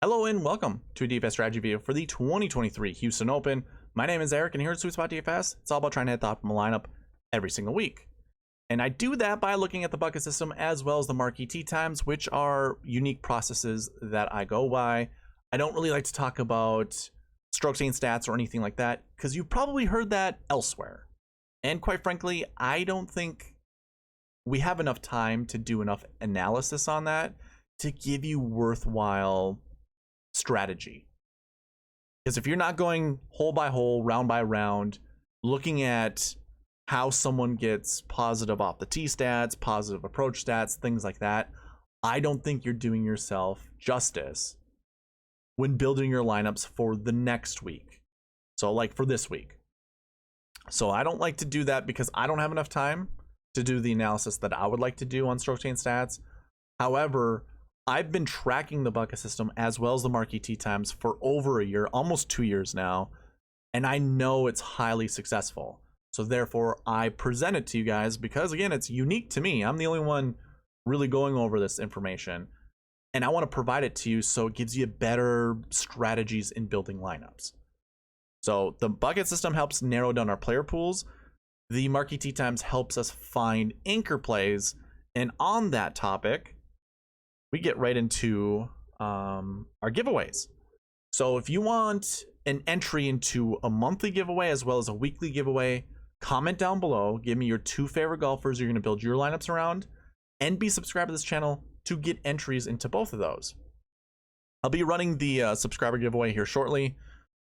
Hello and welcome to a DFS strategy video for the 2023 Houston Open. My name is Eric and here at SweetSpot DFS, it's all about trying to hit the optimal lineup every single week. And I do that by looking at the bucket system as well as the marquee tee times, which are unique processes that I go by. I don't really like to talk about strokes gained stats or anything like that because you've probably heard that elsewhere. And quite frankly, I don't think we have enough time to do enough analysis on that to give you worthwhile strategy. Because if you're not going hole by hole, round by round, looking at how someone gets positive off the tee stats, positive approach stats, things like that, I don't think you're doing yourself justice when building your lineups for the next week. So like for this week. So I don't like to do that because I don't have enough time to do the analysis that I would like to do on strokes gained stats. However, I've been tracking the bucket system as well as the marquee tee times for over a year, almost 2 years now, and I know it's highly successful. So therefore, I present it to you guys because, again, it's unique to me. I'm the only one really going over this information, and I want to provide it to you so it gives you better strategies in building lineups. So the bucket system helps narrow down our player pools. The marquee tee times helps us find anchor plays, and on that topic, we get right into our giveaways. So if you want an entry into a monthly giveaway as well as a weekly giveaway, comment down below, give me your 2 favorite golfers you're going to build your lineups around, and be subscribed to this channel to get entries into both of those. I'll be running the subscriber giveaway here shortly,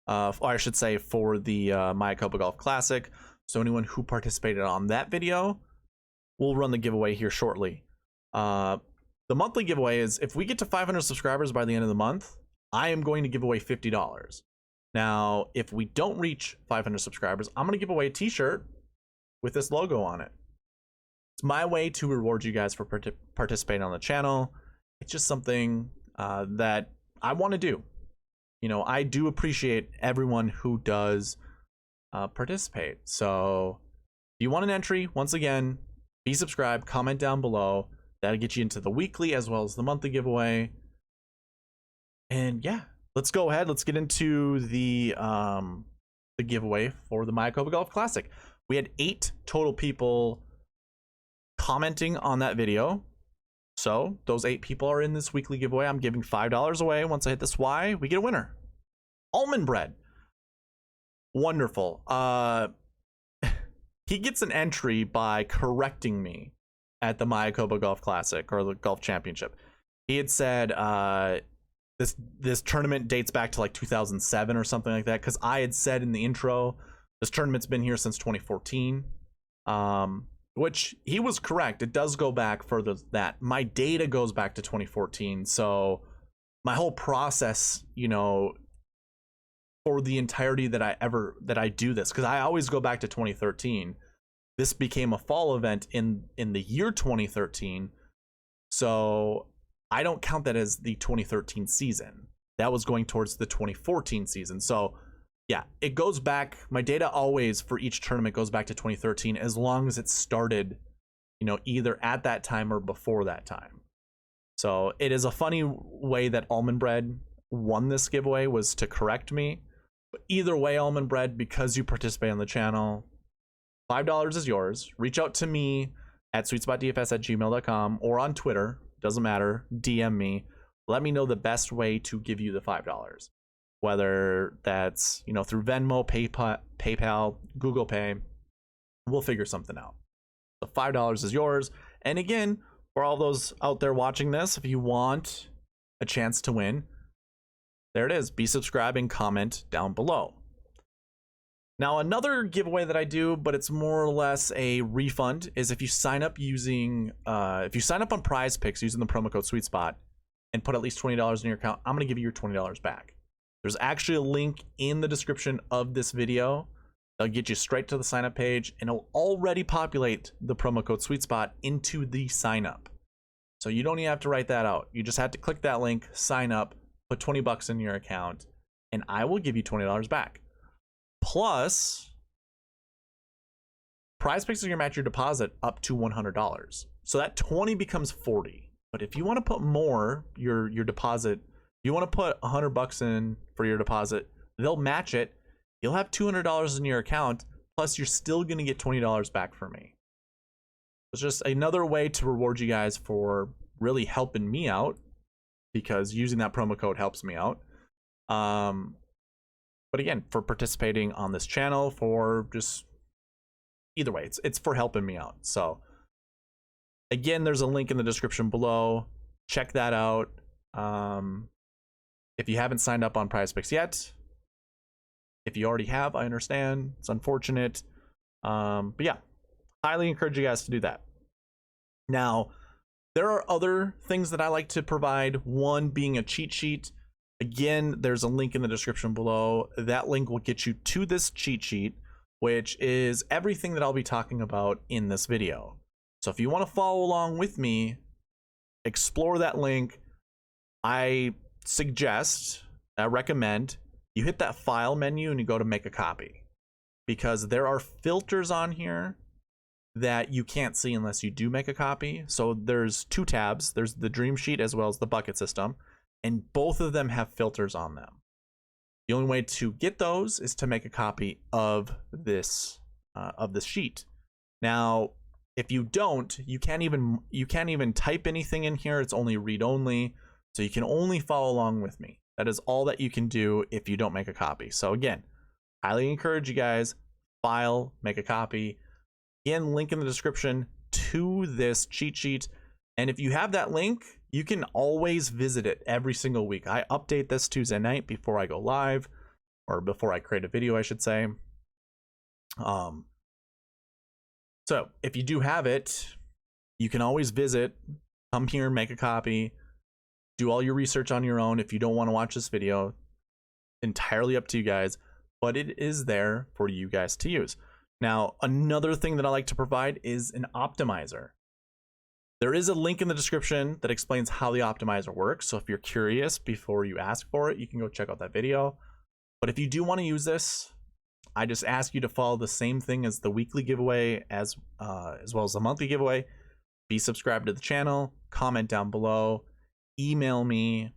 or I should say for the Mayakoba Golf Classic. So anyone who participated on that video will run the giveaway here shortly. The monthly giveaway is if we get to 500 subscribers by the end of the month, I am going to give away $50. Now, if we don't reach 500 subscribers, I'm going to give away a t-shirt with this logo on it. It's my way to reward you guys for participating on the channel. It's just something that I want to do. You know, I do appreciate everyone who does participate. So if you want an entry, once again, be subscribed, comment down below. That'll get you into the weekly as well as the monthly giveaway. And yeah, let's go ahead. Let's get into the giveaway for the Mayakoba Golf Classic. We had 8 total people commenting on that video. So those 8 people are in this weekly giveaway. I'm giving $5 away. Once I hit this Y, we get a winner. Almond bread. Wonderful. He gets an entry by correcting me at the Mayakoba Golf Classic or the Golf Championship. He had said this tournament dates back to like 2007 or something like that, because I had said in the intro this tournament's been here since 2014, which he was correct. It does go back further than that. My data goes back to 2014, so my whole process, you know, for the entirety that I do this, because I always go back to 2013. This became a fall event in the year 2013, so I don't count that as the 2013 season. That was going towards the 2014 season. So yeah, it goes back. My data always for each tournament goes back to 2013 as long as it started, you know, either at that time or before that time. So it is a funny way that Almond Bread won this giveaway, was to correct me. But either way, Almond Bread, because you participate on the channel, $5 is yours. Reach out to me at SweetSpotDFS@gmail.com or on Twitter. Doesn't matter. DM me. Let me know the best way to give you the $5. Whether that's, you know, through Venmo, PayPal, Google Pay. We'll figure something out. The $5 is yours. And again, for all those out there watching this, if you want a chance to win, there it is. Be subscribed and comment down below. Now, another giveaway that I do, but it's more or less a refund, is if you sign up using, if you sign up on Prize Picks using the promo code SweetSpot and put at least $20 in your account, I'm going to give you your $20 back. There's actually a link in the description of this video that'll get you straight to the sign up page, and it'll already populate the promo code SweetSpot into the sign up. So you don't even have to write that out. You just have to click that link, sign up, put 20 bucks in your account, and I will give you $20 back. Plus, Prize Picks is going to match your deposit up to $100. So that 20 becomes 40. But if you want to put more, your deposit You want to put $100 in for your deposit, they'll match it. You'll have $200 in your account, plus you're still going to get $20 back from me. It's just another way to reward you guys for really helping me out, because using that promo code helps me out. But again, for participating on this channel, for just either way, it's for helping me out. So again, there's a link in the description below. Check that out. If you haven't signed up on PrizePicks yet, if you already have, I understand. It's unfortunate. But yeah, highly encourage you guys to do that. Now, there are other things that I like to provide, one being a cheat sheet. Again, there's a link in the description below. That link will get you to this cheat sheet, which is everything that I'll be talking about in this video. So if you want to follow along with me, explore that link. I recommend you hit that file menu and you go to make a copy, because there are filters on here that you can't see unless you do make a copy. So there's two tabs. There's the dream sheet as well as the bucket system, and both of them have filters on them. The only way to get those is to make a copy of this sheet. Now, if you don't, you can't even type anything in here. It's only read only, so you can only follow along with me. That is all that you can do if you don't make a copy. So again, highly encourage you guys, file, make a copy. Again, link in the description to this cheat sheet. And if you have that link, you can always visit it every single week. I update this Tuesday night before I go live, or before I create a video, I should say. So if you do have it, you can always visit, come here, make a copy, do all your research on your own. If you don't want to watch this video, entirely up to you guys, but it is there for you guys to use. Now, another thing that I like to provide is an optimizer. There is a link in the description that explains how the optimizer works. So if you're curious before you ask for it, you can go check out that video. But if you do want to use this, I just ask you to follow the same thing as the weekly giveaway as well as the monthly giveaway. Be subscribed to the channel, comment down below, email me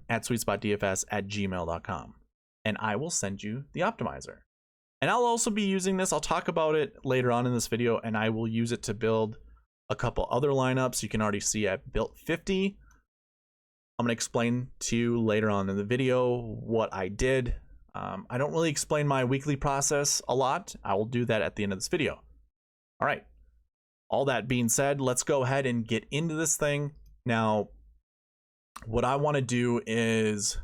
at SweetSpotDFS@gmail.com, and I will send you the optimizer. And I'll also be using this. I'll talk about it later on in this video, and I will use it to build a couple other lineups. You can already see I've built 50. I'm going to explain to you later on in the video what I did. I don't really explain my weekly process a lot. I will do that at the end of this video. All right. All that being said, let's go ahead and get into this thing. Now, what I want to do is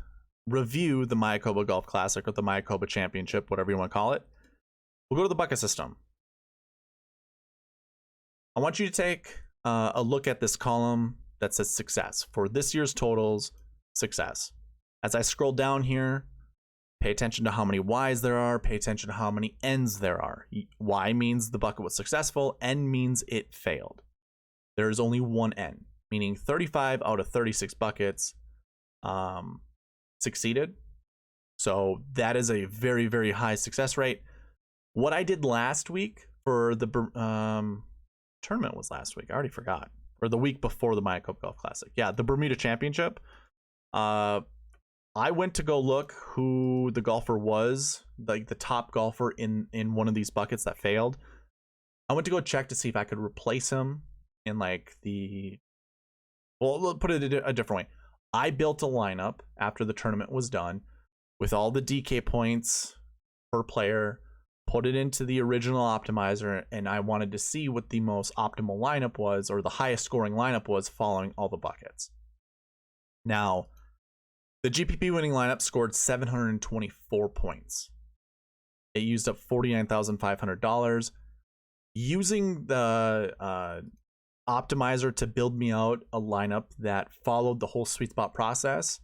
review the Mayakoba Golf Classic, or the Mayakoba Championship, whatever you want to call it. We'll go to the bucket system. I want you to take a look at this column that says success. For this year's totals, success. As I scroll down here, pay attention to how many Y's there are. Pay attention to how many N's there are. Y means the bucket was successful. N means it failed. There is only one N, meaning 35 out of 36 buckets succeeded. So that is a very, very high success rate. What I did last week for the tournament was last week. I already forgot. Or the week before the Mayakoba Golf Classic. Yeah, the Bermuda Championship. I went to go look who the golfer was, like the top golfer in one of these buckets that failed. I went to go check to see if I could replace him in like well, put it a different way. I built a lineup after the tournament was done with all the DK points per player, put it into the original optimizer, and I wanted to see what the most optimal lineup was, or the highest scoring lineup was, following all the buckets. Now, the GPP winning lineup scored 724 points. It used up $49,500. Using the optimizer to build me out a lineup that followed the whole SweetSpot process,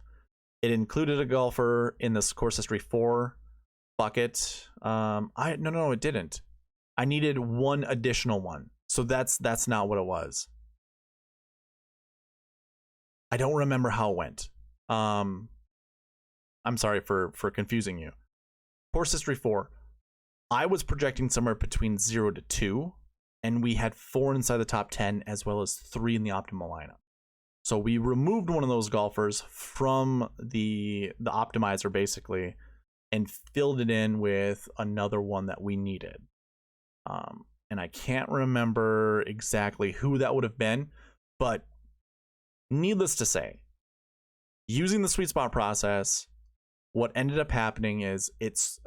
it included a golfer in this course history 4 bucket. No, it didn't. I needed one additional one. So that's not what it was. I don't remember how it went. I'm sorry for confusing you. Course history 4. I was projecting somewhere between 0 to 2, and we had 4 inside the top 10 as well as 3 in the optimal lineup. So we removed one of those golfers from the optimizer basically and filled it in with another one that we needed. And I can't remember exactly who that would have been, but needless to say, using the SweetSpot process, what ended up happening is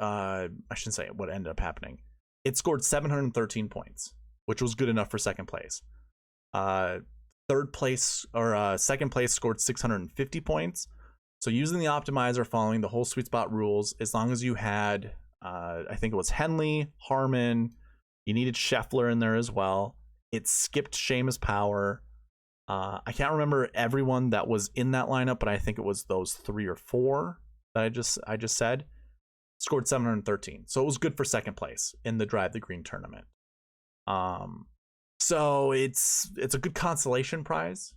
I shouldn't say what ended up happening. It scored 713 points, which was good enough for second place. Third place or second place scored 650 points. So using the optimizer, following the whole SweetSpot rules, as long as you had, I think it was Henley, Harmon, you needed Scheffler in there as well. It skipped Seamus Power. I can't remember everyone that was in that lineup, but I think it was those 3 or 4 that I just said. Scored 713. So it was good for second place in the Drive the Green tournament. So it's a good consolation prize.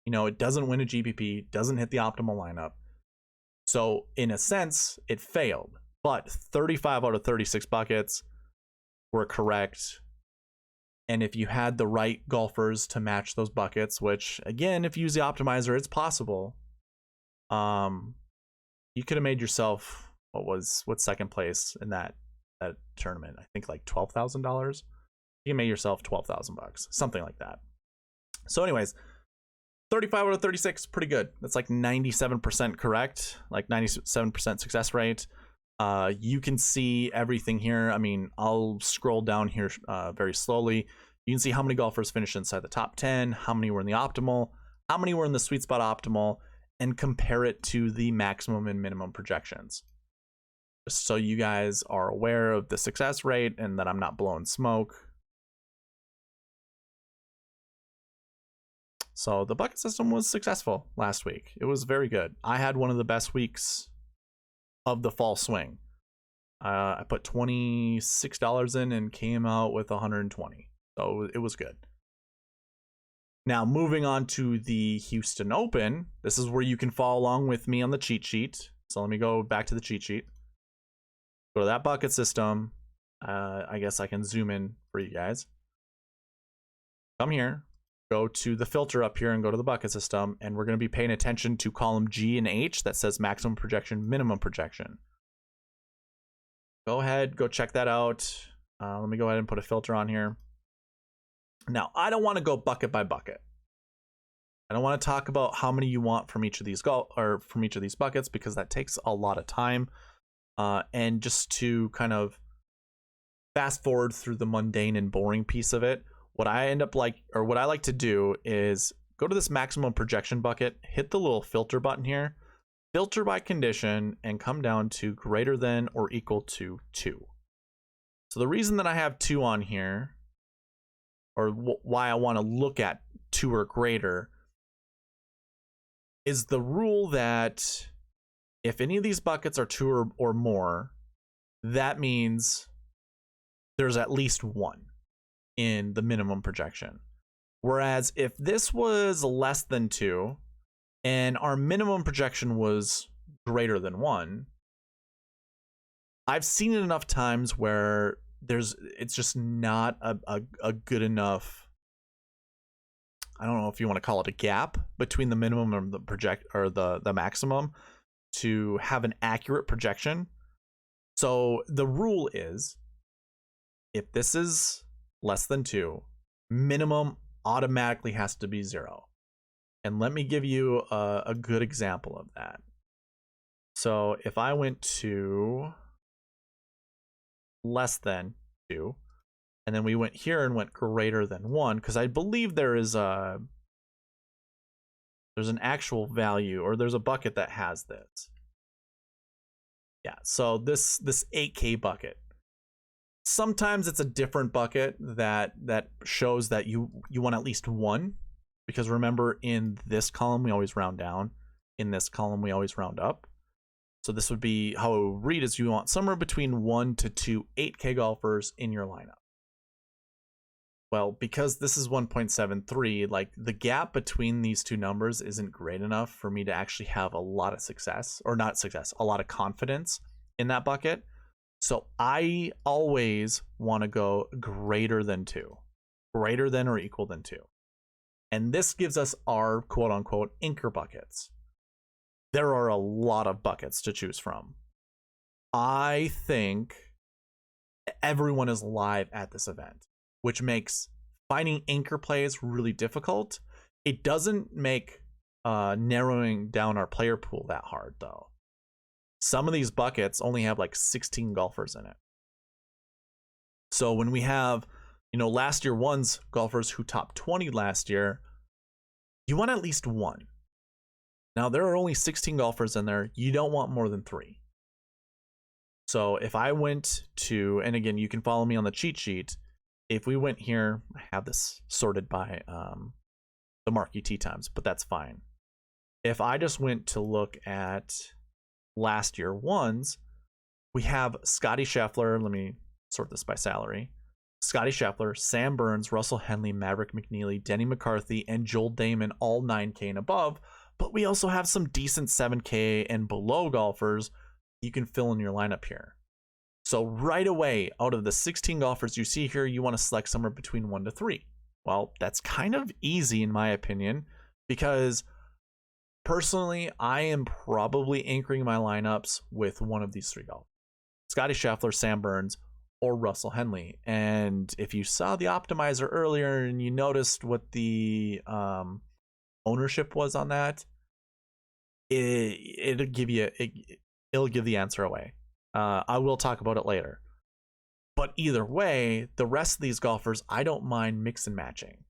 You know, it doesn't win a GPP, doesn't hit the optimal lineup. So in a sense, it failed. But 35 out of 36 buckets were correct. And if you had the right golfers to match those buckets, which again, if you use the optimizer, it's possible. You could have made yourself what's second place in that tournament? I think like $12,000. You made yourself $12,000, something like that. So anyways, 35 out of 36, pretty good. That's like 97% correct, like 97% success rate. You can see everything here. I mean, I'll scroll down here very slowly. You can see how many golfers finished inside the top 10, how many were in the optimal, how many were in the SweetSpot optimal, and compare it to the maximum and minimum projections. Just so you guys are aware of the success rate and that I'm not blowing smoke. So the bucket system was successful last week. It was very good. I had one of the best weeks of the fall swing. I put $26 in and came out with 120. So it was good. Now moving on to the Houston Open. This is where you can follow along with me on the cheat sheet. So let me go back to the cheat sheet. Go to that bucket system. I guess I can zoom in for you guys. Come here. Go to the filter up here and go to the bucket system, and we're going to be paying attention to column G and H that says maximum projection, minimum projection. Go ahead, go check that out. Let me go ahead and put a filter on here. Now, I don't want to go bucket by bucket. I don't want to talk about how many you want from each of these buckets because that takes a lot of time. And just to kind of fast forward through the mundane and boring piece of it, what I like to do is go to this maximum projection bucket, hit the little filter button here, filter by condition, and come down to greater than or equal to 2. So the reason that I have 2 on here, or why I want to look at 2 or greater, is the rule that if any of these buckets are 2 or more, that means there's at least 1 in the minimum projection. Whereas if this was less than 2 and our minimum projection was greater than 1, I've seen it enough times where it's just not a good enough, I don't know if you want to call it a gap between the minimum and the maximum to have an accurate projection. So the rule is, if this is less than 2, minimum automatically has to be 0. And let me give you a good example of that. So if I went to less than 2, and then we went here and went greater than 1, because I believe there's an actual value, or there's a bucket that has this. Yeah, so this 8K bucket. Sometimes it's a different bucket that shows that you want at least 1, because remember, in this column we always round down, in this column we always round up. So this would be how it would read, is you want somewhere between 1 to 2 8K golfers in your lineup. Well, because this is 1.73, like the gap between these two numbers isn't great enough for me to actually have a lot of success, or not success, a lot of confidence in that bucket. So I always want to go greater than 2, greater than or equal than 2. And this gives us our quote unquote anchor buckets. There are a lot of buckets to choose from. I think everyone is live at this event, which makes finding anchor plays really difficult. It doesn't make narrowing down our player pool that hard, though. Some of these buckets only have like 16 golfers in it. So when we have, last year one's golfers who topped 20 last year, you want at least one. Now, there are only 16 golfers in there. You don't want more than 3. So if I went to, and again, you can follow me on the cheat sheet. If we went here, I have this sorted by the Marquee tee times, but that's fine. If I just went to look at last year ones, we have Scotty Scheffler. Let me sort this by salary. Scotty Scheffler, Sam Burns, Russell Henley, Maverick McNeely, Denny McCarthy, and Joel Damon, all 9K and above. But we also have some decent 7K and below golfers you can fill in your lineup here. So right away, out of the 16 golfers you see here, you want to select somewhere between 1 to 3. Well, that's kind of easy in my opinion, because personally, I am probably anchoring my lineups with one of these 3 golfers. Scotty Scheffler, Sam Burns, or Russell Henley. And if you saw the optimizer earlier and you noticed what the ownership was on that, it'll give the answer away. I will talk about it later. But either way, the rest of these golfers, I don't mind mix and matching.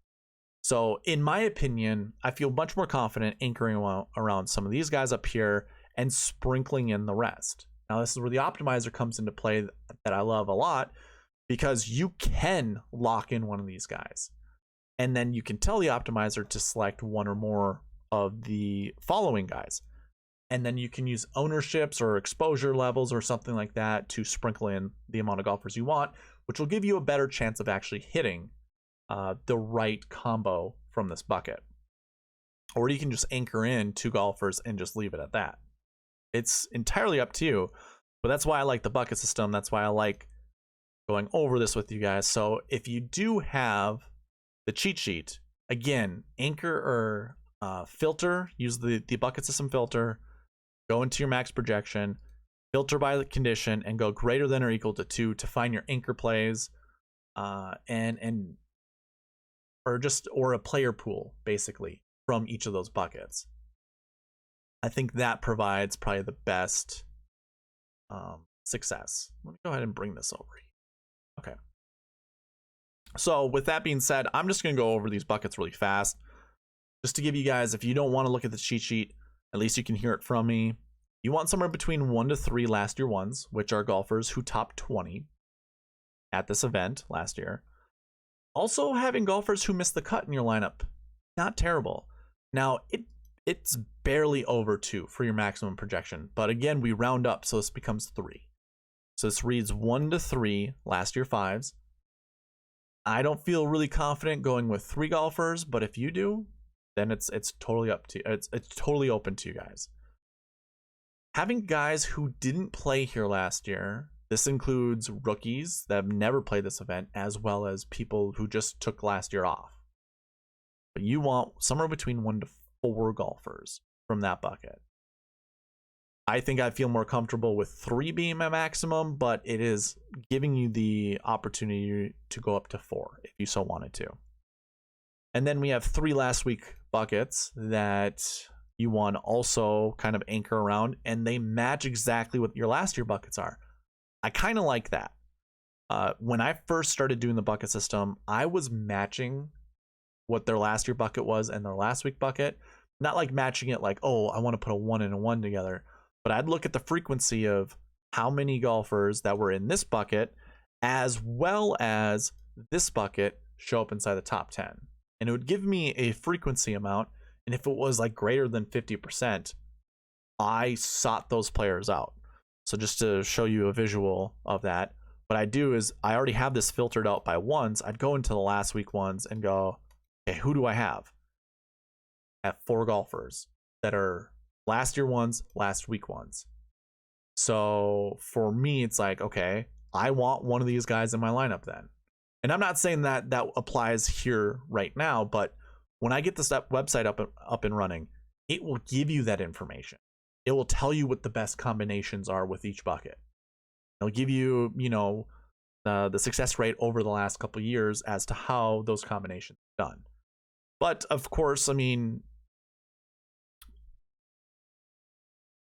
So in my opinion, I feel much more confident anchoring around some of these guys up here and sprinkling in the rest. Now, this is where the optimizer comes into play that I love a lot, because you can lock in one of these guys. And then you can tell the optimizer to select one or more of the following guys. And then you can use ownerships or exposure levels or something like that to sprinkle in the amount of golfers you want, which will give you a better chance of actually hitting the right combo from this bucket. Or you can just anchor in 2 golfers and just leave it at that. It's entirely up to you, but that's why I like the bucket system. That's why I like going over this with you guys. So if you do have the cheat sheet, again, anchor or filter, use the bucket system filter, go into your max projection, filter by the condition, and go greater than or equal to 2 to find your anchor plays, or a player pool basically from each of those buckets. I think that provides probably the best success. Let me go ahead and bring this over here. Okay. So with that being said, I'm just going to go over these buckets really fast, just to give you guys, if you don't want to look at the cheat sheet, at least you can hear it from me. You want somewhere between 1 to 3 last year ones, which are golfers who topped 20 at this event last year. Also, having golfers who missed the cut in your lineup, not terrible. Now, it's barely over 2 for your maximum projection, but again, we round up, so this becomes 3. So this reads 1 to 3 last year 5s. I don't feel really confident going with 3 golfers, but if you do, then it's totally up to you. It's totally open to you guys. Having guys who didn't play here last year, this includes rookies that have never played this event, as well as people who just took last year off. But you want somewhere between 1 to 4 golfers from that bucket. I think I feel more comfortable with 3 being my maximum, but it is giving you the opportunity to go up to 4 if you so wanted to. And then we have 3 last week buckets that you want to also kind of anchor around, and they match exactly what your last year buckets are. I kind of like that. When I first started doing the bucket system, I was matching what their last year bucket was and their last week bucket. Not like matching it like, oh, I want to put a 1 and a 1 together. But I'd look at the frequency of how many golfers that were in this bucket, as well as this bucket, show up inside the top 10. And it would give me a frequency amount. And if it was like greater than 50%, I sought those players out. So just to show you a visual of that, what I do is I already have this filtered out by ones. I'd go into the last week ones and go, okay, who do I have? I have 4 golfers that are last year ones, last week ones. So for me, it's like, okay, I want one of these guys in my lineup then. And I'm not saying that applies here right now, but when I get this website up and running, it will give you that information. It will tell you what the best combinations are with each bucket. It'll give you, the success rate over the last couple of years as to how those combinations are done. But of course,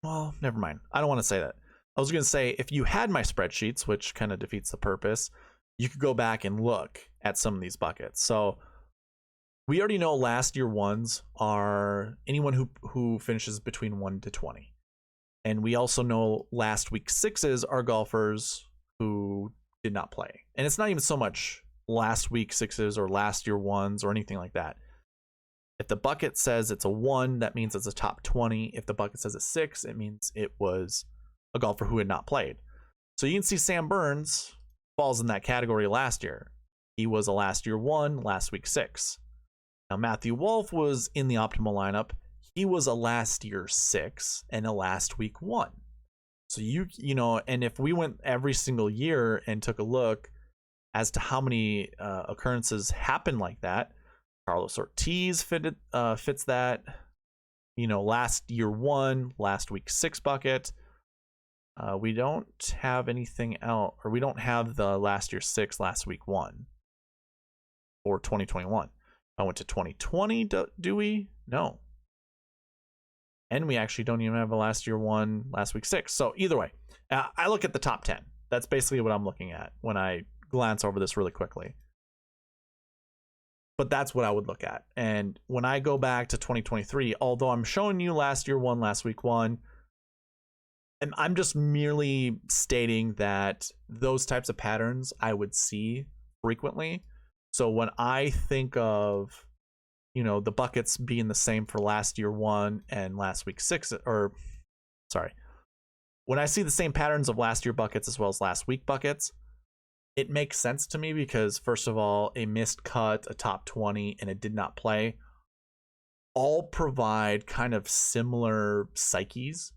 well, never mind. I don't want to say that. I was going to say, if you had my spreadsheets, which kind of defeats the purpose, you could go back and look at some of these buckets. So we already know last year ones are anyone who finishes between 1 to 20. And we also know last week sixes are golfers who did not play. And it's not even so much last week sixes or last year ones or anything like that. If the bucket says it's a 1, that means it's a top 20. If the bucket says a 6, it means it was a golfer who had not played. So you can see Sam Burns falls in that category last year. He was a last year 1, last week 6. Now Matthew Wolff was in the optimal lineup. He was a last year 6 and a last week 1. So and if we went every single year and took a look as to how many occurrences happen like that, Carlos Ortiz fits that, last year 1, last week 6 bucket. We don't have anything else, or we don't have the last year 6, last week 1 for 2021. I went to 2020, do we? No. And we actually don't even have a last year 1, last week 6. So either way, I look at the top 10. That's basically what I'm looking at when I glance over this really quickly. But that's what I would look at. And when I go back to 2023, although I'm showing you last year 1, last week 1, and I'm just merely stating that those types of patterns I would see frequently. So when I think of, the buckets being the same for last year 1 and last week 6, when I see the same patterns of last year buckets as well as last week buckets, it makes sense to me because, first of all, a missed cut, a top 20, and a did not play all provide kind of similar psyches,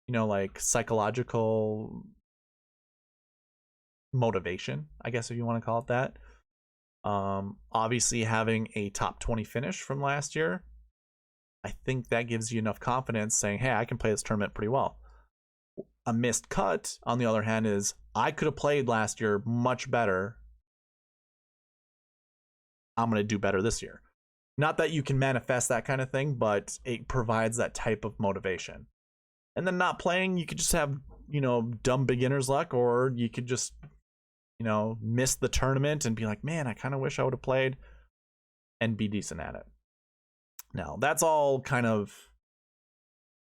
like psychological motivation, I guess, if you want to call it that. Obviously, having a top 20 finish from last year, I think that gives you enough confidence saying, hey, I can play this tournament pretty well. A missed cut, on the other hand, is I could have played last year much better. I'm going to do better this year. Not that you can manifest that kind of thing, but it provides that type of motivation. And then not playing, you could just have, dumb beginner's luck, or you could just, miss the tournament and be like, man, I kind of wish I would have played, and be decent at it. Now, that's all kind of,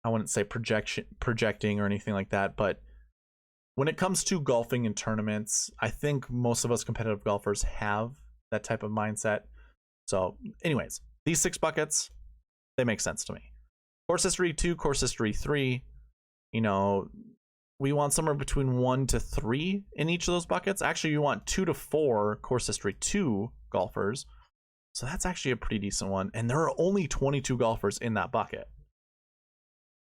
I wouldn't say projecting or anything like that, but when it comes to golfing in tournaments, I think most of us competitive golfers have that type of mindset. So anyways, these 6 buckets, they make sense to me. Course history 2, course history 3, we want somewhere between 1 to 3 in each of those buckets. Actually, you want 2 to 4 course history 2 golfers. So that's actually a pretty decent one. And there are only 22 golfers in that bucket.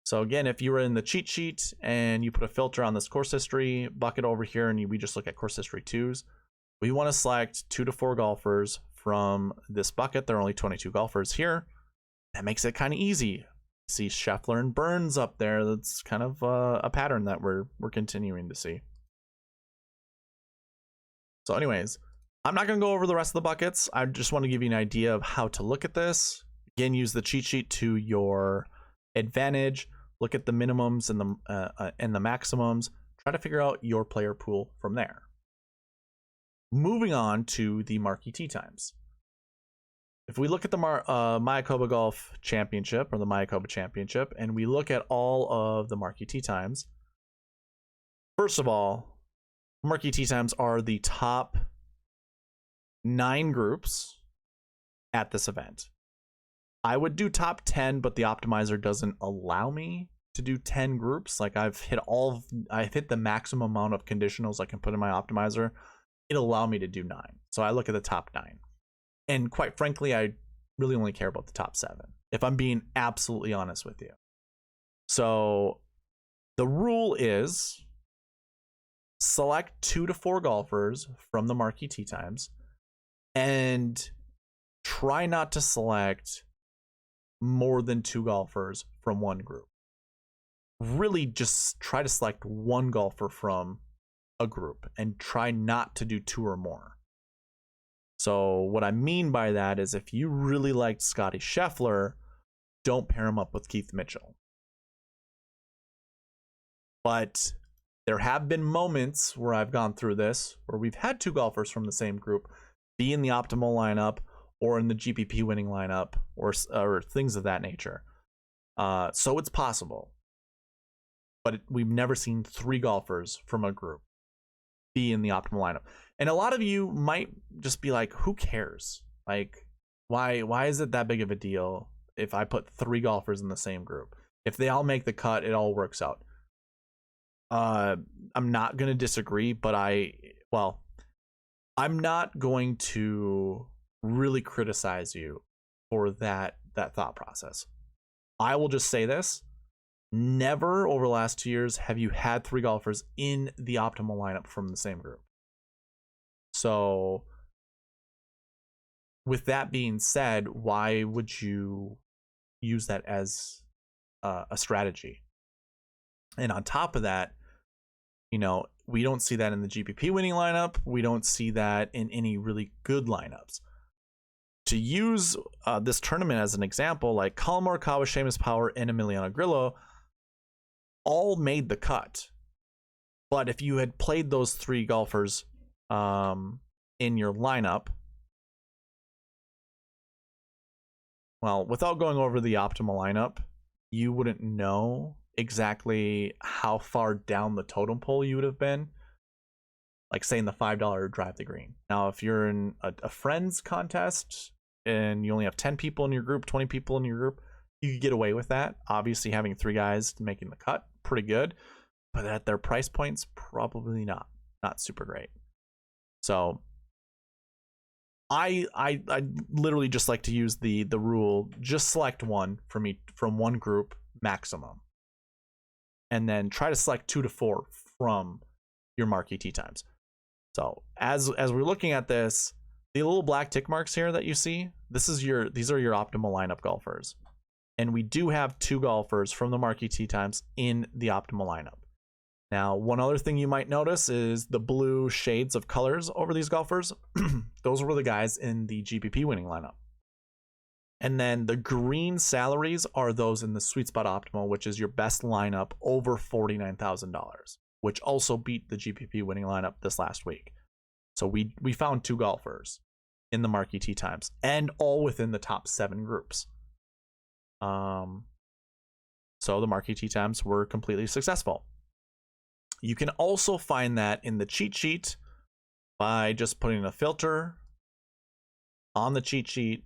So again, if you were in the cheat sheet and you put a filter on this course history bucket over here, and we just look at course history 2s, we want to select 2 to 4 golfers from this bucket. There are only 22 golfers here. That makes it kind of easy. See Scheffler and Burns up there. That's kind of a pattern that we're continuing to see. So anyways, I'm not going to go over the rest of the buckets. I just want to give you an idea of how to look at this. Again, use the cheat sheet to your advantage. Look at the minimums and the maximums. Try to figure out your player pool from there. Moving on to the marquee tee times. If we look at the Mayakoba Golf Championship, or the Mayakoba Championship, and we look at all of the marquee tee times, first of all, marquee tee times are the top 9 groups at this event. I would do top 10, but the optimizer doesn't allow me to do 10 groups. Like I've hit the maximum amount of conditionals I can put in my optimizer. It'll allow me to do 9. So I look at the top 9. And quite frankly, I really only care about the top 7, if I'm being absolutely honest with you. So the rule is select 2 to 4 golfers from the marquee tee times and try not to select more than 2 golfers from one group. Really just try to select one golfer from a group and try not to do 2 or more. So what I mean by that is if you really liked Scotty Scheffler, don't pair him up with Keith Mitchell. But there have been moments where I've gone through this where we've had 2 golfers from the same group be in the optimal lineup or in the GPP winning lineup or things of that nature. So it's possible. But we've never seen 3 golfers from a group be in the optimal lineup. And a lot of you might just be like, who cares? Like, why is it that big of a deal if I put 3 golfers in the same group? If they all make the cut, it all works out. I'm not going to disagree, but I'm not going to really criticize you for that thought process. I will just say this. Never over the last 2 years have you had 3 golfers in the optimal lineup from the same group. So with that being said, why would you use that as a strategy? And on top of that, we don't see that in the GPP winning lineup. We don't see that in any really good lineups. To use this tournament as an example, like Colin Morikawa, Seamus Power, and Emiliano Grillo all made the cut. But if you had played those 3 golfers in your lineup, well, without going over the optimal lineup, you wouldn't know exactly how far down the totem pole you would have been. Like, say, in the $5 drive the green. Now, if you're in a friends contest and you only have 10 people in your group, 20 people in your group, you could get away with that. Obviously, having 3 guys making the cut, pretty good. But at their price points, probably not super great. So I literally just like to use the rule, just select one from one group maximum. And then try to select 2 to 4 from your marquee tee times. So as we're looking at this, the little black tick marks here that you see, these are your optimal lineup golfers. And we do have 2 golfers from the marquee tee times in the optimal lineup. Now, one other thing you might notice is the blue shades of colors over these golfers. Those were the guys in the GPP winning lineup. And then the green salaries are those in the SweetSpot Optimal, which is your best lineup over $49,000, which also beat the GPP winning lineup this last week. So we found 2 golfers in the marquee tee times and all within the top 7 groups. So the marquee tee times were completely successful. You can also find that in the cheat sheet by just putting a filter on the cheat sheet.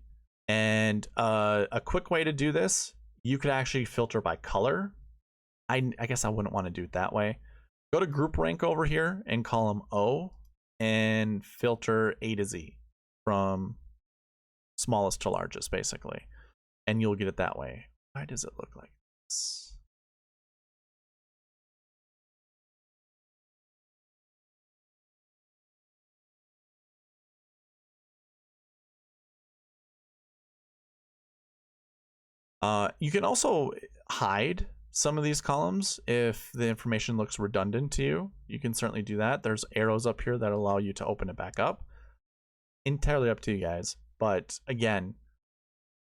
And a quick way to do this, you could actually filter by color. I guess I wouldn't want to do it that way. Go to group rank over here and column O and filter A to Z from smallest to largest, basically. And you'll get it that way. Why does it look like this? You can also hide some of these columns if the information looks redundant to you. You can certainly do that. There's arrows up here that allow you to open it back up. Entirely up to you guys. But again,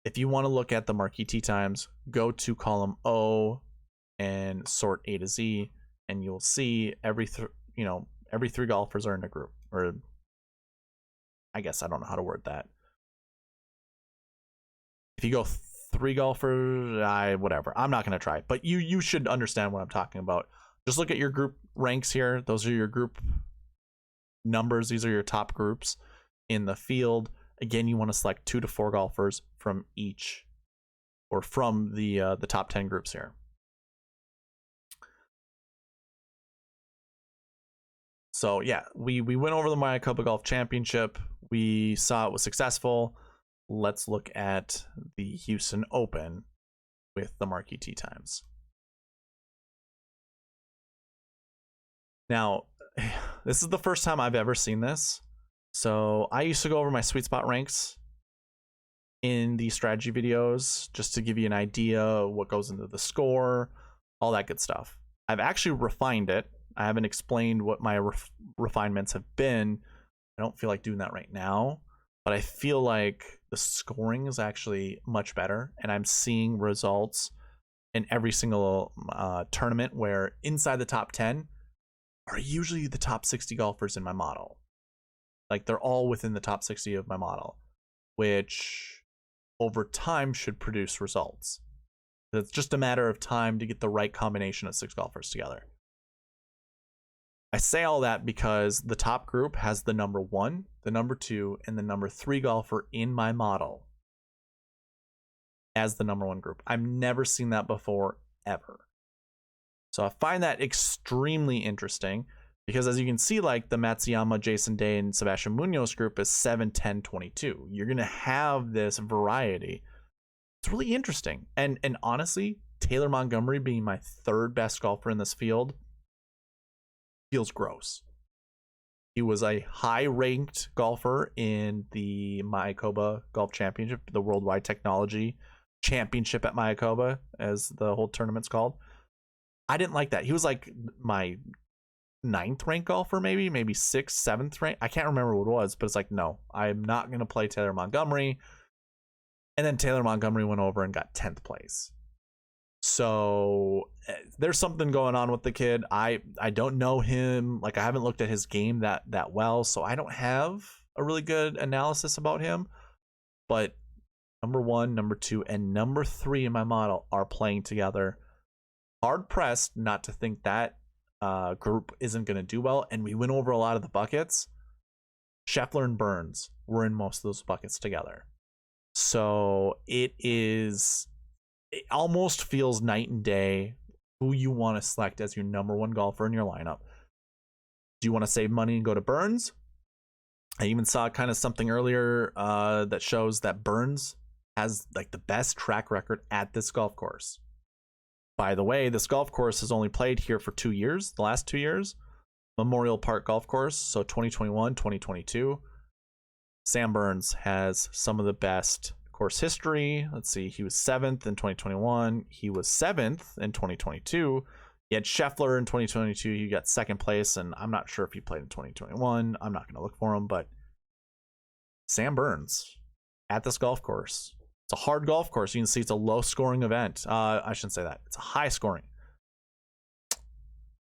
if you want to look at the marquee tee times, go to column O and sort A to Z, and you'll see every 3 golfers are in a group. Or I guess I don't know how to word that. If you go 3 golfers, whatever. I'm not going to try it, but you should understand what I'm talking about. Just look at your group ranks here. Those are your group numbers. These are your top groups in the field. Again, you want to select 2 to 4 golfers from each, or from the top 10 groups here. So yeah, we went over the Maricopa Golf Championship. We saw it was successful. Let's look at the Houston Open with the marquee tee times. Now, this is the first time I've ever seen this. So I used to go over my SweetSpot ranks in these strategy videos just to give you an idea of what goes into the score, all that good stuff. I've actually refined it. I haven't explained what my refinements have been. I don't feel like doing that right now, but I feel like the scoring is actually much better, and I'm seeing results in every single tournament where inside the top 10 are usually the top 60 golfers in my model. Like, they're all within the top 60 of my model, which over time should produce results. It's just a matter of time to get the right combination of 6 golfers together. I say all that because the top group has the number 1, the number 2, and the number 3 golfer in my model as the number 1 group. I've never seen that before, ever. So I find that extremely interesting because, as you can see, like the Matsuyama, Jason Day, and Sebastian Munoz group is 7, 10, 22. You're going to have this variety. It's really interesting. And honestly, Taylor Montgomery being my 3rd best golfer in this field feels gross. He was a high-ranked golfer in the Mayakoba Golf Championship, the Worldwide Technology Championship at Mayakoba, as the whole tournament's called. I didn't like that. He was like my 9th ranked golfer, maybe 6th, 7th ranked. I can't remember what it was, but it's like, no, I'm not going to play Taylor Montgomery. And then Taylor Montgomery went over and got 10th place. So there's something going on with the kid. I don't know him. Like, I haven't looked at his game that well, so I don't have a really good analysis about him. But number 1, number 2, and number 3 in my model are playing together. Hard pressed not to think that group isn't going to do well. And we went over a lot of the buckets. Scheffler and Burns were in most of those buckets together. So it almost feels night and day who you want to select as your number 1 golfer in your lineup. Do you want to save money and go to Burns? I even saw kind of something earlier that shows that Burns has like the best track record at this golf course. By the way, this golf course has only played here for 2 years, the last 2 years. Memorial Park Golf Course, so 2021, 2022. Sam Burns has some of the best course history. Let's see, he was 7th in 2021. He was 7th in 2022. He had Scheffler in 2022. He got 2nd place, and I'm not sure if he played in 2021. I'm not going to look for him, but Sam Burns at this golf course. It's a hard golf course. You can see it's a low-scoring event. I shouldn't say that. It's a high-scoring.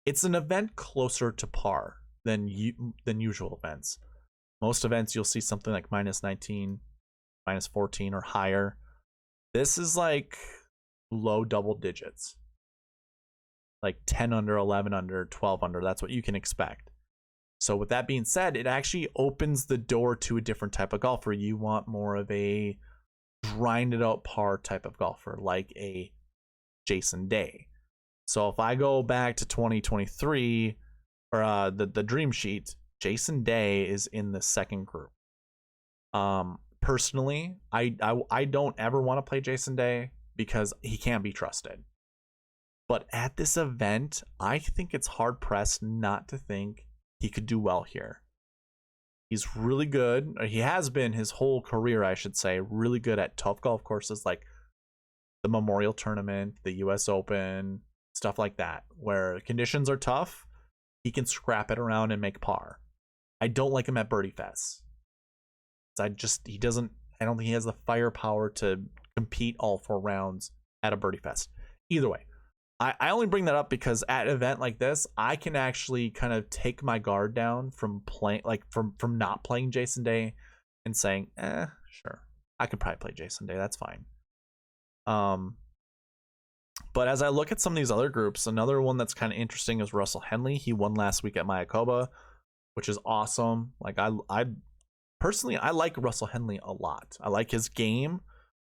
It's an event closer to par than usual events. Most events, you'll see something like -19, -14, or higher. This is like low double digits. Like 10 under, 11 under, 12 under. That's what you can expect. So with that being said, it actually opens the door to a different type of golfer. You want more of a grinded out par type of golfer, like a Jason Day. So if I go back to 2023, or the dream sheet, Jason Day is in the 2nd group. Personally, I don't ever want to play Jason Day because he can't be trusted. But at this event, I think it's hard pressed not to think he could do well here. He's really good. He has been his whole career, I should say, really good at tough golf courses like the Memorial Tournament, the US Open, stuff like that, where conditions are tough. He can scrap it around and make par. I don't like him at Birdie Fest. I don't think he has the firepower to compete all 4 rounds at a Birdie Fest. Either way, I only bring that up because at an event like this, I can actually kind of take my guard down from playing, like from not playing Jason Day and saying, sure, I could probably play Jason Day. That's fine. But as I look at some of these other groups, another one that's kind of interesting is Russell Henley. He won last week at Mayakoba, which is awesome. Like I personally, I like Russell Henley a lot. I like his game.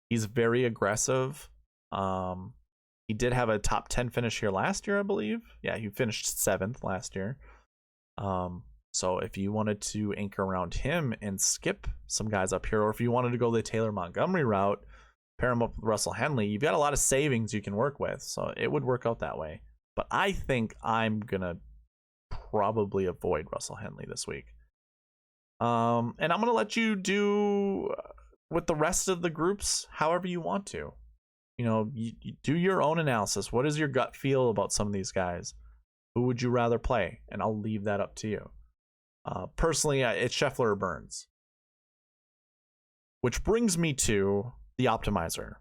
He's very aggressive. He did have a top 10 finish here last year, I believe. Yeah, he finished 7th last year. So if you wanted to anchor around him and skip some guys up here, or if you wanted to go the Taylor Montgomery route, pair him up with Russell Henley, you've got a lot of savings you can work with. So it would work out that way. But I think I'm going to probably avoid Russell Henley this week. And I'm going to let you do with the rest of the groups however you want to. You know, you do your own analysis. What is your gut feel about some of these guys? Who would you rather play? And I'll leave that up to you. Personally, it's Scheffler or Burns. Which brings me to the Optimizer.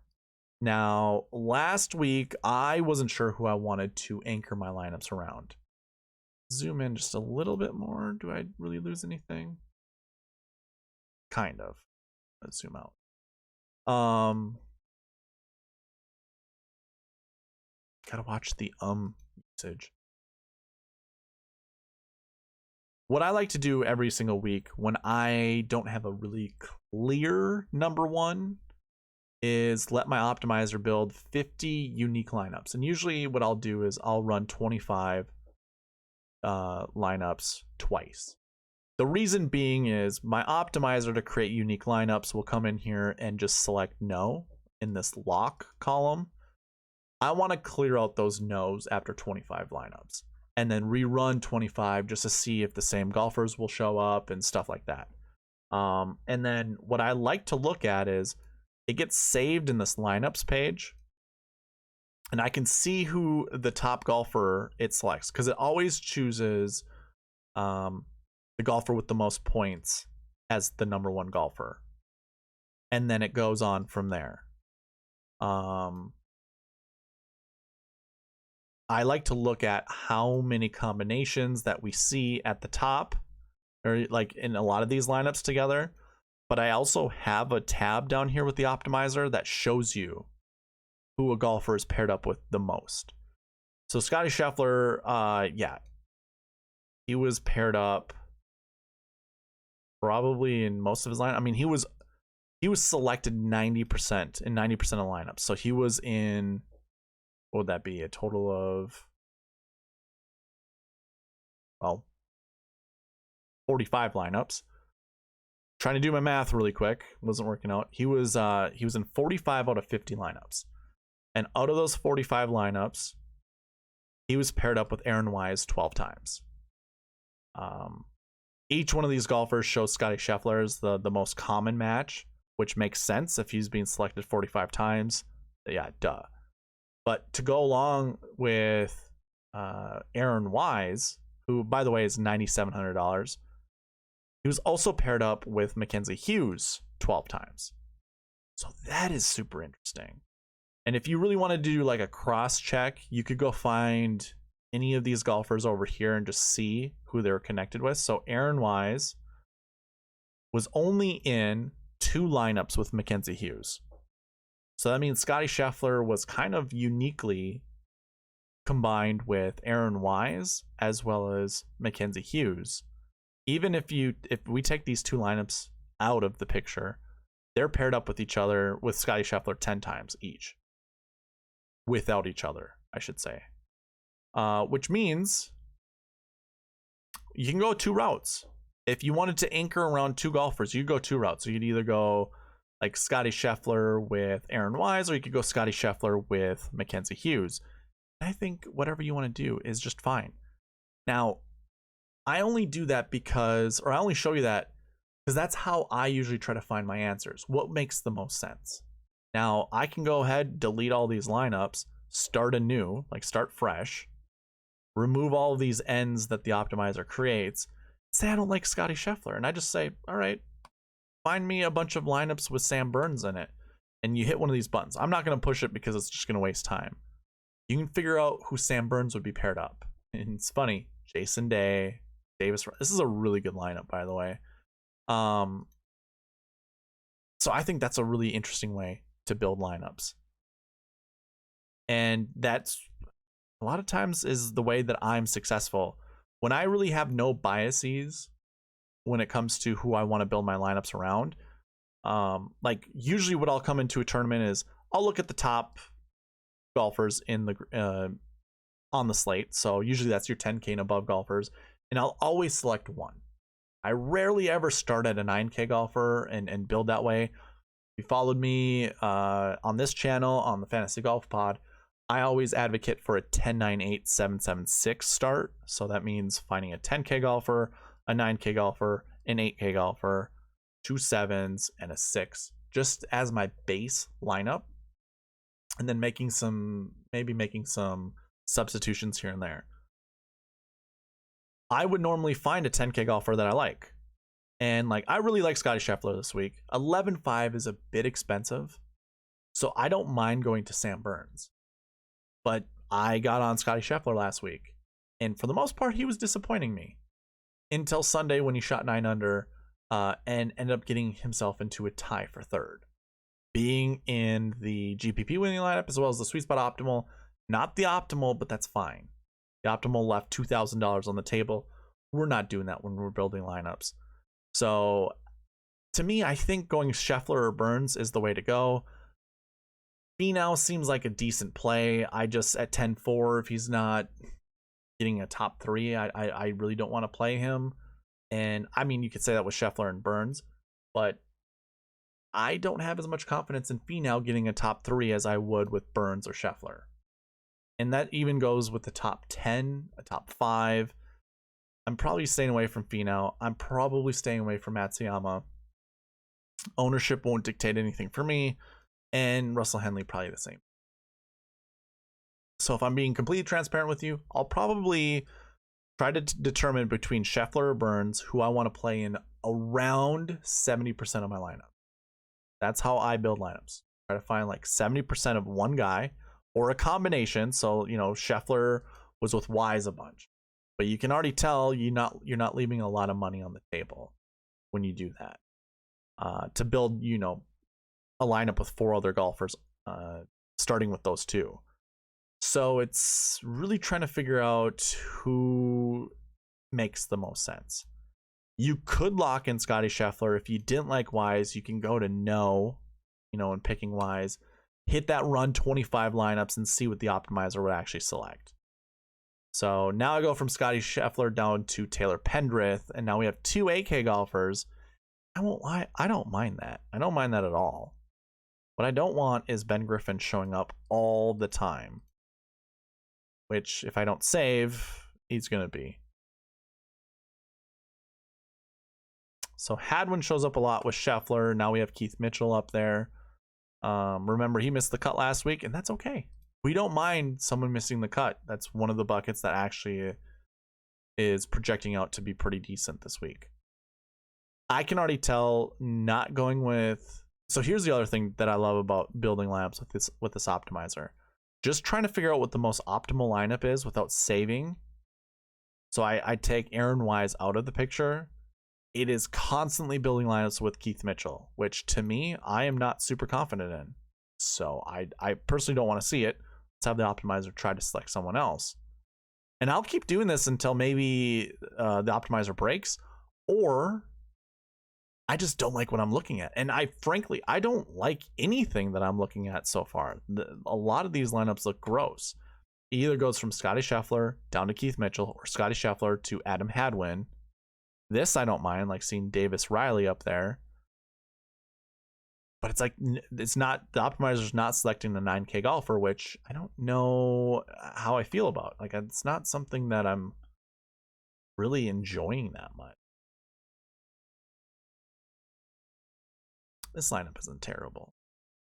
Now, last week, I wasn't sure who I wanted to anchor my lineups around. Zoom in just a little bit more. Do I really lose anything? Kind of. Let's zoom out. Gotta watch the usage. What I like to do every single week when I don't have a really clear number one is let my optimizer build 50 unique lineups. And usually what I'll do is I'll run 25 lineups twice. The reason being is my optimizer to create unique lineups will come in here and just select no in this lock column. I want to clear out those no's after 25 lineups and then rerun 25 just to see if the same golfers will show up and stuff like that. And then what I like to look at is it gets saved in this lineups page and I can see who the top golfer it selects because it always chooses the golfer with the most points as the number one golfer. And then it goes on from there. I like to look at how many combinations that we see at the top, or like in a lot of these lineups together. But I also have a tab down here with the optimizer that shows you who a golfer is paired up with the most. So Scottie Scheffler, yeah, he was paired up probably in most of his line. I mean, he was selected 90% in 90% of lineups. So he was in, what would that be? A total of, well, 45 lineups. Trying to do my math really quick, wasn't working out. He was in 45 out of 50 lineups. And out of those 45 lineups, he was paired up with Aaron Wise 12 times. Each one of these golfers shows Scottie Scheffler as the most common match, which makes sense if he's being selected 45 times. Yeah, duh. But to go along with Aaron Wise, who, by the way, is $9,700, he was also paired up with Mackenzie Hughes 12 times. So that is super interesting. And if you really want to do like a cross check, you could go find any of these golfers over here and just see who they're connected with. So Aaron Wise was only in 2 lineups with Mackenzie Hughes. So that means Scottie Scheffler was kind of uniquely combined with Aaron Wise as well as Mackenzie Hughes. Even if we take these 2 lineups out of the picture, they're paired up with each other with Scottie Scheffler 10 times each. Without each other, I should say. Which means you can go 2 routes. If you wanted to anchor around 2 golfers, you could go 2 routes. So you could either go like Scottie Scheffler with Aaron Wise, or you could go Scottie Scheffler with Mackenzie Hughes. I think whatever you want to do is just fine. Now, I only do that I only show you that because that's how I usually try to find my answers. What makes the most sense? Now, I can go ahead, delete all these lineups, start anew, like start fresh, remove all of these ends that the optimizer creates, say I don't like Scottie Scheffler, and I just say, all right, find me a bunch of lineups with Sam Burns in it, and you hit one of these buttons. I'm not going to push it because it's just going to waste time. You can figure out who Sam Burns would be paired up. And it's funny, Jason Day, Davis. This is a really good lineup, by the way. So I think that's a really interesting way to build lineups. And that's a lot of times is the way that I'm successful. When I really have no biases when it comes to who I want to build my lineups around, like usually what I'll come into a tournament is I'll look at the top golfers in the on the slate. So usually that's your 10K and above golfers, and I'll always select one. I rarely ever start at a 9K golfer and build that way. If you followed me on this channel, on the Fantasy Golf Pod, I always advocate for a 10, 9, 8, 7, 7, 6 start. So that means finding a 10K golfer, a 9K golfer, an 8K golfer, 2 7s, and a 6. just as my base lineup, and then making some substitutions here and there. I would normally find a 10K golfer that I like. And like, I really like Scottie Scheffler this week. 11.5 is a bit expensive, so I don't mind going to Sam Burns. But I got on Scottie Scheffler last week, and for the most part, he was disappointing me until Sunday when he shot 9 under and ended up getting himself into a tie for third, being in the GPP winning lineup as well as the SweetSpot Optimal. Not the Optimal, but that's fine. The Optimal left $2,000 on the table. We're not doing that when we're building lineups. So to me, I think going Scheffler or Burns is the way to go. Finau seems like a decent play. I just, at 10-4, if he's not getting a top 3, I really don't want to play him. And I mean, you could say that with Scheffler and Burns, but I don't have as much confidence in Finau getting a top 3 as I would with Burns or Scheffler. And that even goes with the top 10, a top 5. I'm probably staying away from Finau. I'm probably staying away from Matsuyama. Ownership won't dictate anything for me. And Russell Henley probably the same. So if I'm being completely transparent with you, I'll probably try to determine between Scheffler or Burns who I want to play in around 70% of my lineup. That's how I build lineups. Try to find like 70% of one guy or a combination. So, you know, Scheffler was with Wise a bunch, but you can already tell you're not leaving a lot of money on the table when you do that. To build, you know, a lineup with 4 other golfers, starting with those 2. So it's really trying to figure out who makes the most sense. You could lock in Scottie Scheffler. If you didn't like Wise, you can go to no, you know, and picking Wise. Hit that run 25 lineups and see what the optimizer would actually select. So now I go from Scottie Scheffler down to Taylor Pendrith, and now we have 2 AK golfers. I won't lie, I don't mind that. I don't mind that at all. What I don't want is Ben Griffin showing up all the time, which if I don't save, he's going to be. So Hadwin shows up a lot with Scheffler. Now we have Keith Mitchell up there. Remember, he missed the cut last week, and that's okay. We don't mind someone missing the cut. That's one of the buckets that actually is projecting out to be pretty decent this week. I can already tell not going with... So here's the other thing that I love about building lineups with this optimizer. Just trying to figure out what the most optimal lineup is without saving. So I take Aaron Wise out of the picture. It is constantly building lineups with Keith Mitchell, which to me, I am not super confident in. So I personally don't want to see it. Let's have the optimizer try to select someone else. And I'll keep doing this until maybe the optimizer breaks, or I just don't like what I'm looking at. And I frankly don't like anything that I'm looking at so far. A lot of these lineups look gross. It either goes from Scottie Scheffler down to Keith Mitchell or Scottie Scheffler to Adam Hadwin. This I don't mind, like seeing Davis Riley up there. But it's like, it's not, the optimizer's not selecting the 9K golfer, which I don't know how I feel about. Like, it's not something that I'm really enjoying that much. This lineup isn't terrible.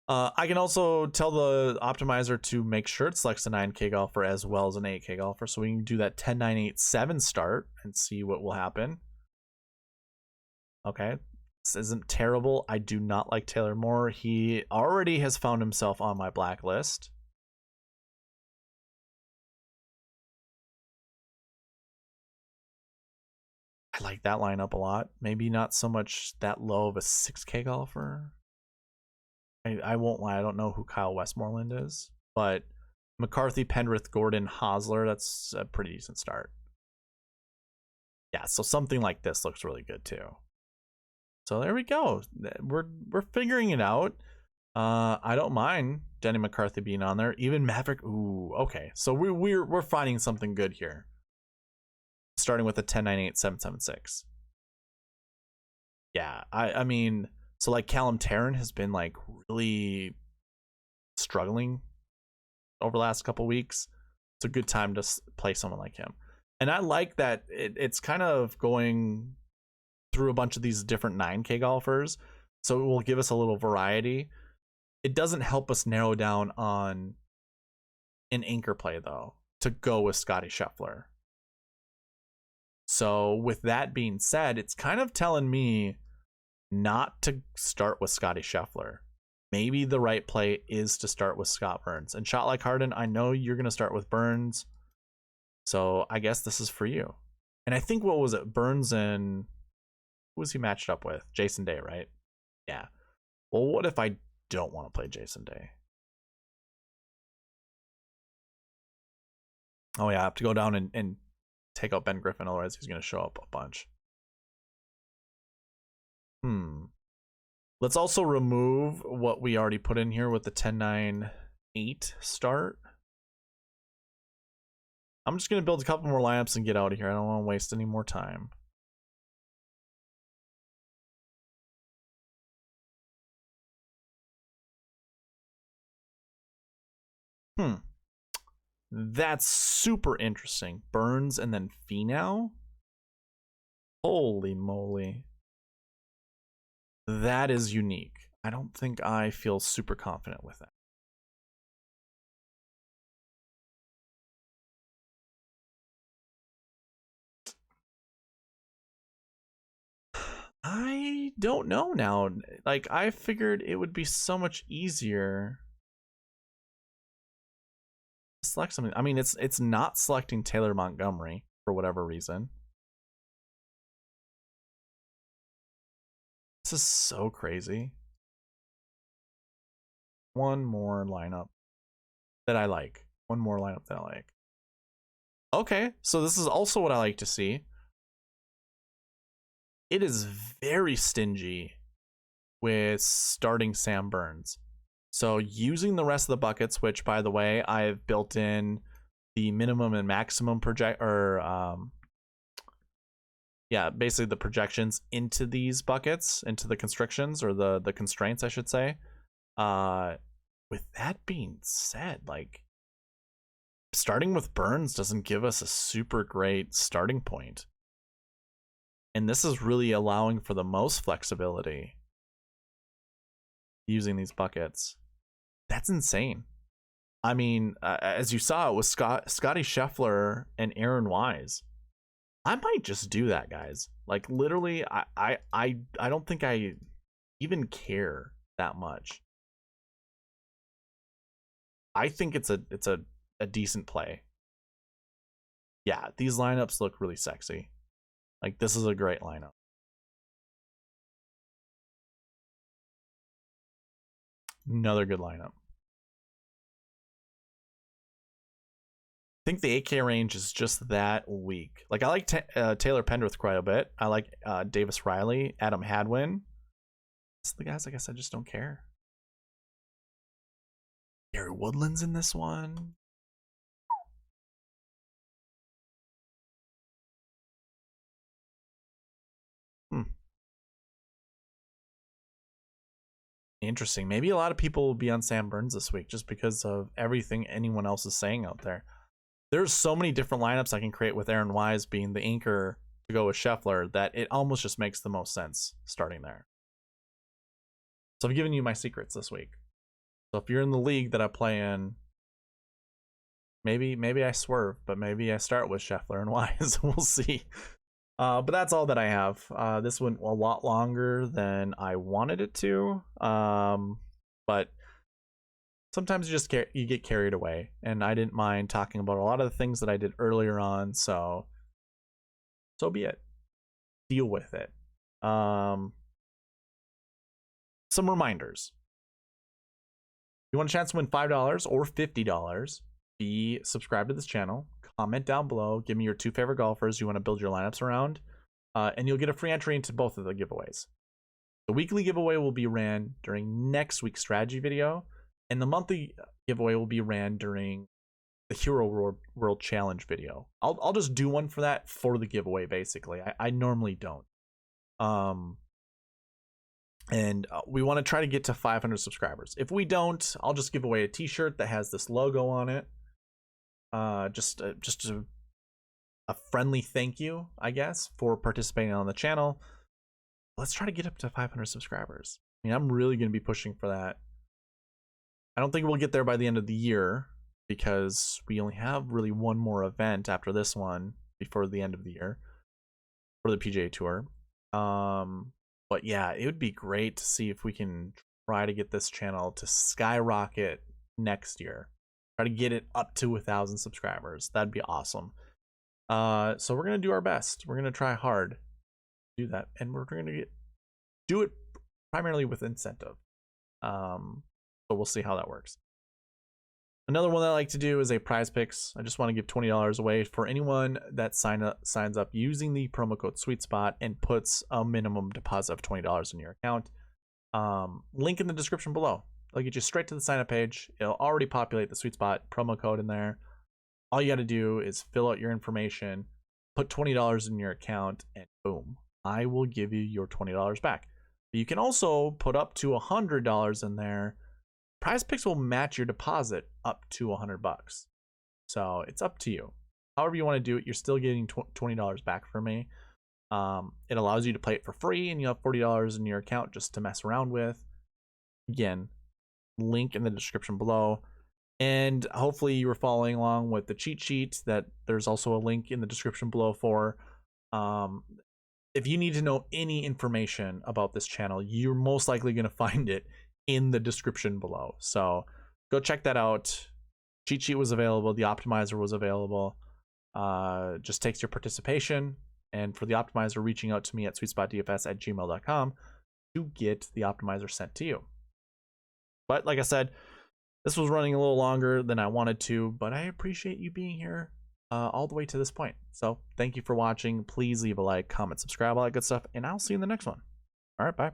I can also tell the optimizer to make sure it selects a 9K golfer as well as an 8K golfer. So we can do that 10, 9, 8, 7 start and see what will happen. Okay, this isn't terrible. I do not like Taylor Moore. He already has found himself on my blacklist. I like that lineup a lot. Maybe not so much that low of a 6K golfer. I won't lie, I don't know who Kyle Westmoreland is, but McCarthy, Pendrith, Gordon, Hosler, that's a pretty decent start. Yeah, so something like this looks really good too. So there we go. We're figuring it out. I don't mind Denny McCarthy being on there. Even Maverick. Ooh, okay. So we're finding something good here. Starting with a 10, 9, 8, 7, 7, 6. Yeah, I mean, so like Callum Tarrant has been like really struggling over the last couple weeks. It's a good time to play someone like him. And I like that it's kind of going through a bunch of these different 9K golfers. So it will give us a little variety. It doesn't help us narrow down on an anchor play, though, to go with Scottie Scheffler. So with that being said, it's kind of telling me not to start with Scottie Scheffler. Maybe the right play is to start with Scott Burns. And Shot Like Harden, I know you're going to start with Burns. So I guess this is for you. And I think, what was it? Burns and who was he matched up with? Jason Day, right? Yeah. Well, what if I don't want to play Jason Day? Oh, yeah. I have to go down and take out Ben Griffin. Otherwise, he's going to show up a bunch. Let's also remove what we already put in here with the 10-9-8 start. I'm just going to build a couple more lineups and get out of here. I don't want to waste any more time. That's super interesting. Burns and then Finau? Holy moly. That is unique. I don't think I feel super confident with that. I don't know now. Like, I figured it would be so much easier to select something. I mean, it's not selecting Taylor Montgomery for whatever reason. This is so crazy. One more lineup that I like. One more lineup that I like. Okay, so this is also what I like to see. It is very stingy with starting Sam Burns. So using the rest of the buckets, which, by the way, I've built in the minimum and maximum basically the projections into these buckets, into the constrictions, or the constraints, I should say. With that being said, like, starting with Burns doesn't give us a super great starting point. And this is really allowing for the most flexibility using these buckets. That's insane. I mean, as you saw, it was Scottie Scheffler and Aaron Wise. I might just do that, guys. Like, literally, I don't think I even care that much. I think it's a decent play. Yeah, these lineups look really sexy. Like, this is a great lineup. Another good lineup. I think the 8K range is just that weak. Like, I like Taylor Pendrith quite a bit. I like Davis Riley, Adam Hadwin. It's the guys, I guess I just don't care. Gary Woodland's in this one. Interesting. Maybe a lot of people will be on Sam Burns this week just because of everything anyone else is saying out there. There's so many different lineups I can create with Aaron Wise being the anchor to go with Scheffler that it almost just makes the most sense starting there. So I've given you my secrets this week. So if you're in the league that I play in, maybe I swerve, but maybe I start with Scheffler and Wise. We'll see. But that's all that I have. This went a lot longer than I wanted it to. But sometimes you get carried away, and I didn't mind talking about a lot of the things that I did earlier on. So be it. Deal with it. Some reminders. You want a chance to win $5 or $50? Be subscribed to this channel. Comment down below. Give me your 2 favorite golfers you want to build your lineups around, and you'll get a free entry into both of the giveaways. The weekly giveaway will be ran during next week's strategy video, and the monthly giveaway will be ran during the Hero World Challenge video. I'll just do one for that for the giveaway, basically. I normally don't. And we want to try to get to 500 subscribers. If we don't, I'll just give away a t-shirt that has this logo on it. Just a friendly thank you, I guess, for participating on the channel. Let's try to get up to 500 subscribers. I mean, I'm really going to be pushing for that. I don't think we'll get there by the end of the year because we only have really one more event after this one before the end of the year for the PGA Tour. But yeah, it would be great to see if we can try to get this channel to skyrocket next year. Try to get it up to 1,000 subscribers. That'd be awesome. So we're gonna do our best. We're gonna try hard to do that, and we're gonna do it primarily with incentive. So we'll see how that works. Another one that I like to do is a prize picks. I just want to give $20 away for anyone that signs up using the promo code SweetSpot and puts a minimum deposit of $20 in your account. Link in the description below. It'll get you straight to the sign up page. It'll already populate the SweetSpot promo code in there. All you got to do is fill out your information, put $20 in your account, and boom, I will give you your $20 back. You can also put up to $100 in there. Prize Picks will match your deposit up to $100. So it's up to you. However you want to do it, you're still getting $20 back from me. It allows you to play it for free, and you have $40 in your account just to mess around with. Again, link in the description below. And hopefully you were following along with the cheat sheet that there's also a link in the description below for. If you need to know any information about this channel, you're most likely going to find it in the description below. So go check that out. Cheat sheet was available. The optimizer was available. Just takes your participation. And for the optimizer, reaching out to me at SweetSpotDFS@gmail.com to get the optimizer sent to you. But like I said, this was running a little longer than I wanted to, but I appreciate you being here all the way to this point. So thank you for watching. Please leave a like, comment, subscribe, all that good stuff, and I'll see you in the next one. All right, bye.